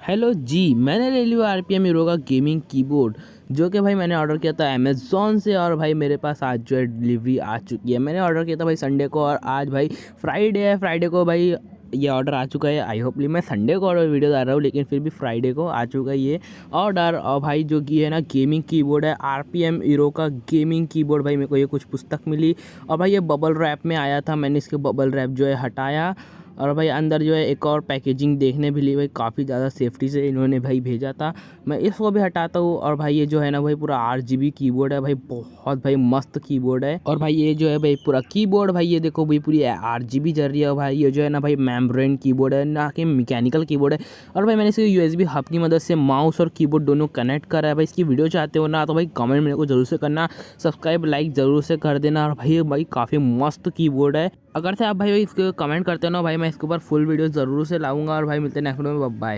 Hello जी, मैंने ले लिया आरपीएम हीरो का गेमिंग कीबोर्ड जो कि भाई मैंने ऑर्डर किया था अमेज़ॉन से। और भाई मेरे पास आज जो है डिलीवरी आ चुकी है। मैंने ऑर्डर किया था भाई संडे को और आज भाई फ्राइडे है। फ्राइडे को भाई ये ऑर्डर आ चुका है। आई होपली मैं संडे को ऑर्डर वीडियो डाल रहा हूँ, लेकिन फिर भी फ्राइडे को आ चुका है ये ऑर्डर। और भाई जो कि है ना गेमिंग कीबोर्ड है, आरपीएम हीरो का गेमिंग कीबोर्ड। भाई मेरे को ये कुछ पुस्तक मिली और भाई ये बबल रैप में आया था। मैंने इसके बबल रैप जो है हटाया और भाई अंदर जो है एक और पैकेजिंग देखने भी ली। भाई काफ़ी ज़्यादा सेफ्टी से इन्होंने भाई भेजा था। मैं इसको भी हटाता हूँ। और भाई ये जो है ना भाई पूरा RGB कीबोर्ड है भाई, बहुत भाई मस्त कीबोर्ड है। और भाई ये जो है भाई पूरा कीबोर्ड भाई ये देखो भाई पूरी RGB जल रही है। भाई ये जो है ना भाई मेम्ब्रेन कीबोर्ड है, ना कि मैकेनिकल कीबोर्ड है। और भाई मैंने इसके USB हब की मदद से माउस और कीबोर्ड दोनों कनेक्ट करा है। भाई इसकी वीडियो चाहते हो ना तो भाई कमेंट मेरे को जरूर से करना, सब्सक्राइब लाइक ज़रूर से कर देना। और भाई काफ़ी मस्त कीबोर्ड है। अगर से आप भाई इसको कमेंट करते हो ना भाई, मैं इसके ऊपर फुल वीडियो ज़रूर से लाऊंगा। और भाई मिलते हैं नेक्स्ट वीडियो में, बाय।